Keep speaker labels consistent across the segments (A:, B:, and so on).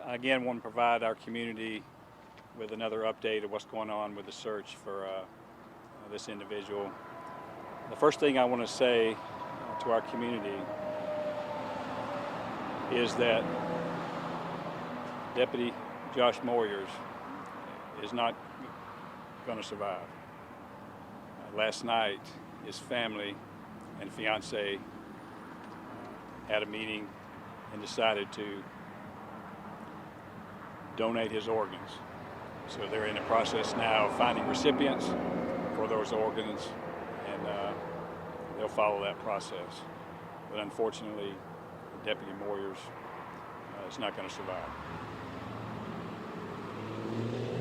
A: I again want to provide our community with another update of what's going on with the search for this individual. The first thing I want to say to our community is that Deputy Josh Moyers is not going to survive. Last night, his family and fiance had a meeting and decided to donate his organs. So they're in the process now of finding recipients for those organs, and they'll follow that process. But unfortunately, Deputy Moyers is not going to survive.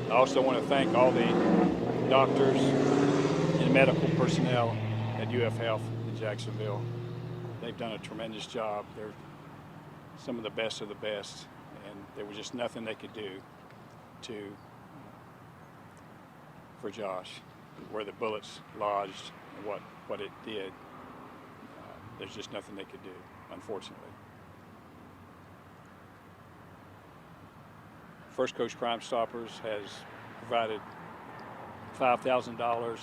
A: I also want to thank all the doctors and medical personnel at UF Health in Jacksonville. They've done a tremendous job. They're some of the best, and there was just nothing they could do for Josh, where the bullets lodged and what it did. There's just nothing they could do, unfortunately. First Coast Crime Stoppers has provided $5,000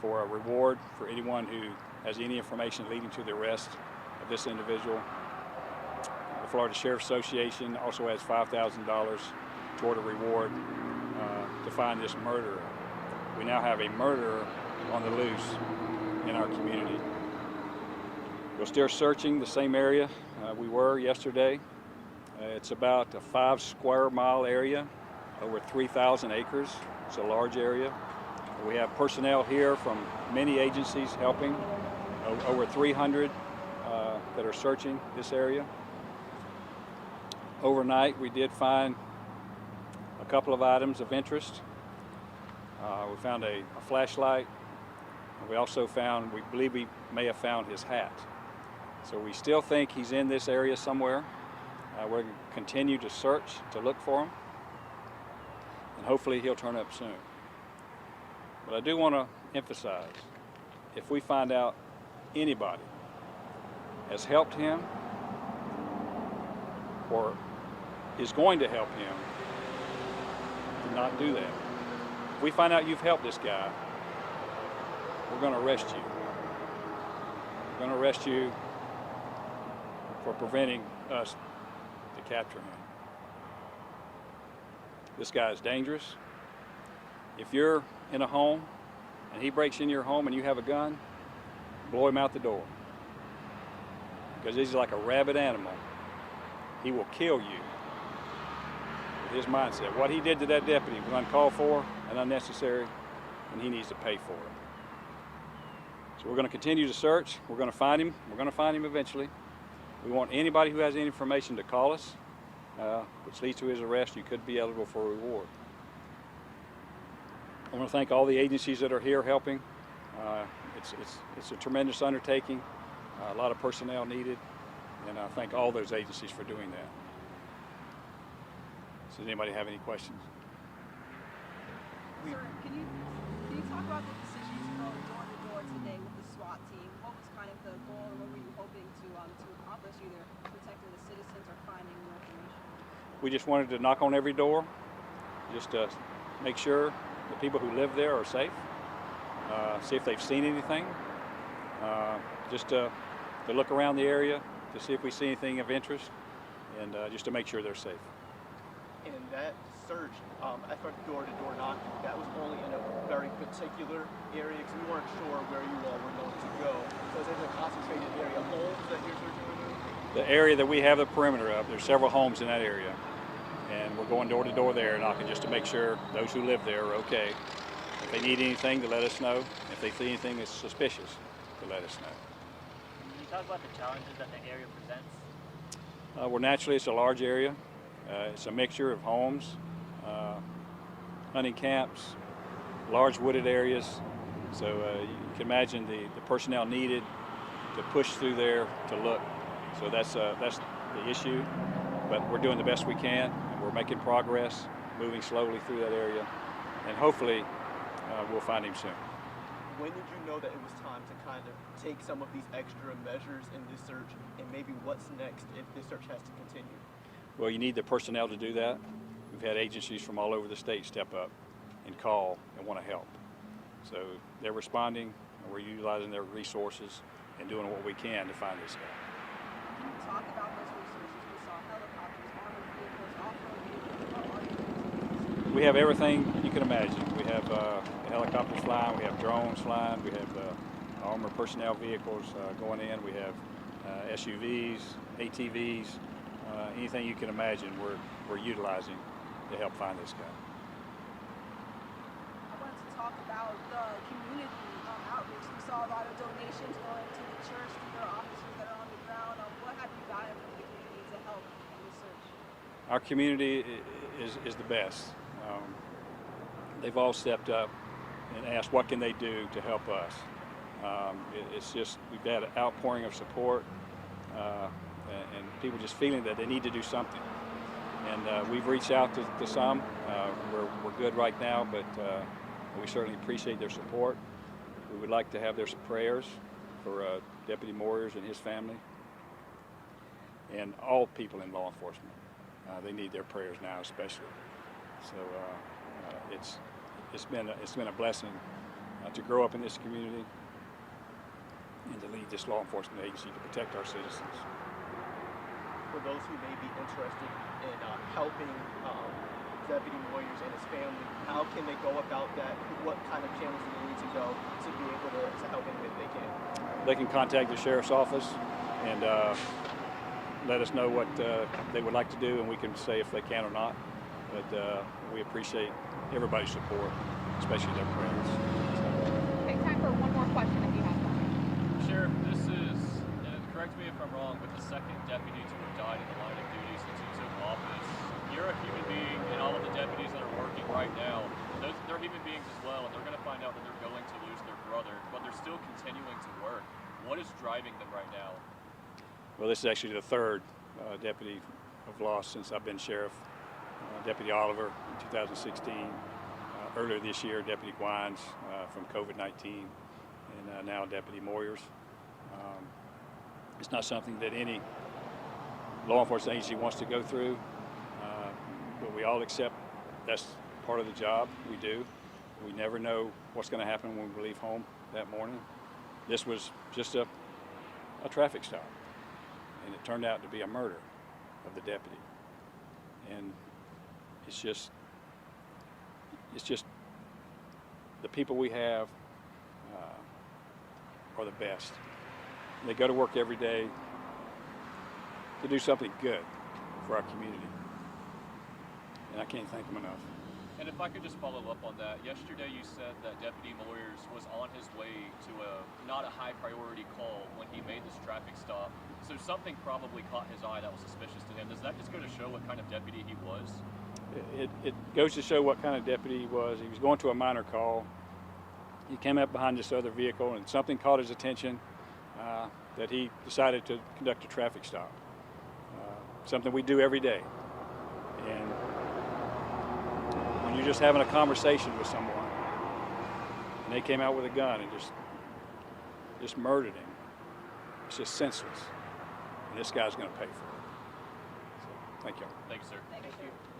A: for a reward for anyone who has any information leading to the arrest of this individual. The Florida Sheriff's Association also has $5,000 toward a reward to find this murderer. We now have a murderer on the loose in our community. We're still searching the same area we were yesterday. It's about a 5 square mile area, over 3,000 acres. It's a large area. We have personnel here from many agencies helping, over 300 that are searching this area. Overnight, we did find a couple of items of interest. We found a flashlight. We also found, we believe we may have found his hat. So we still think he's in this area somewhere. We're going to continue to search to look for him, and hopefully he'll turn up soon. But I do want to emphasize, if we find out anybody has helped him or is going to help him, do not do that. If we find out you've helped this guy, we're going to arrest you. We're going to arrest you for preventing us to capture him. This guy is dangerous. If you're in a home and he breaks in your home and you have a gun, blow him out the door. Because he's like a rabid animal. He will kill you with his mindset. What he did to that deputy was uncalled for and unnecessary, and he needs to pay for it. So we're going to continue to search. We're going to find him. We're going to find him eventually. We want anybody who has any information to call us, which leads to his arrest. You could be eligible for a reward. I want to thank all the agencies that are here helping. It's a tremendous undertaking, a lot of personnel needed, and I thank all those agencies for doing that. So does anybody have any questions?
B: Sir, can you talk about the decision to go door-to-door today with the SWAT team? What was kind of the goal, and what were you hoping to accomplish, either protecting the citizens or finding new information?
A: We just wanted to knock on every door, just to make sure the people who live there are safe, see if they've seen anything, just to look around the area to see if we see anything of interest, and just to make sure they're safe.
C: And that search, after door-to-door knocking, that was only in a very particular area because we weren't sure where you all were going to go. So is it a concentrated area of homes that you're searching?
A: The area that we have the perimeter of, there's several homes in that area, and we're going door-to-door there knocking just to make sure those who live there are okay. If they need anything, to let us know. If they see anything that's suspicious, to let us know.
D: Can you talk about the challenges that the area presents?
A: Well, naturally, it's a large area. It's a mixture of homes, hunting camps, large wooded areas. So you can imagine the personnel needed to push through there to look. So that's the issue. But we're doing the best we can, and we're making progress, moving slowly through that area, and hopefully we'll find him soon.
C: When did you know that it was time to kind of take some of these extra measures in this search, and maybe what's next if this search has to continue?
A: Well, you need the personnel to do that. We've had agencies from all over the state step up and call and want to help. So they're responding, and we're utilizing their resources and doing what we can to find this guy.
B: Can you talk about those resources? We saw helicopters, armored vehicles, off-road vehicles. What are your resources?
A: We have everything you can imagine. We have helicopters flying, we have drones flying, we have armored personnel vehicles going in, we have SUVs, ATVs, anything you can imagine we're utilizing to help find this guy.
B: I wanted to talk about the community outreach. We saw a lot of donations going to the church, to your officers that are on the ground. What have you gotten from the community to help in the search?
A: Our community is the best. They've all stepped up and asked what can they do to help us. It's just, we've had an outpouring of support and people just feeling that they need to do something. And we've reached out to some. We're good right now, but we certainly appreciate their support. We would like to have their prayers for Deputy Moyers and his family and all people in law enforcement. They need their prayers now, especially. So it's been a blessing to grow up in this community and to lead this law enforcement agency to protect our citizens.
C: For those who may be interested in helping Deputy Moyers and his family, how can they go about that? What kind of channels do they need to go to be able to help him if they can?
A: They can contact the sheriff's office and let us know what they would like to do, and we can say if they can or not. But we appreciate everybody's support, especially their prayers.
E: Okay, time for one more question if you have one.
F: Sheriff, this is, and correct me if I'm wrong, but the second deputy to have died in the line of duty since you took office. You're a human being, and all of the deputies that are working right now, they're human beings as well, and they're going to find out that they're going to lose their brother, but they're still continuing to work. What is driving them right now?
A: Well, this is actually the third deputy I've lost since I've been sheriff. Deputy Oliver in 2016. Earlier this year, Deputy Gwines from COVID-19, and now Deputy Moyers. It's not something that any law enforcement agency wants to go through, but we all accept that's part of the job we do. We never know what's going to happen when we leave home that morning. This was just a traffic stop, and it turned out to be a murder of the deputy. And it's just the people we have are the best. They go to work every day to do something good for our community, and I can't thank them enough.
F: And if I could just follow up on that, yesterday you said that Deputy Moyers was on his way to not a high priority call when he made this traffic stop. So something probably caught his eye that was suspicious to him. Does that just go to show what kind of deputy he was?
A: It goes to show what kind of deputy he was. He was going to a minor call. He came up behind this other vehicle, and something caught his attention that he decided to conduct a traffic stop. Something we do every day. And when you're just having a conversation with someone, and they came out with a gun and just murdered him, it's just senseless. And this guy's going to pay for it. So, thank you.
F: Thank you, sir.
B: Thank you.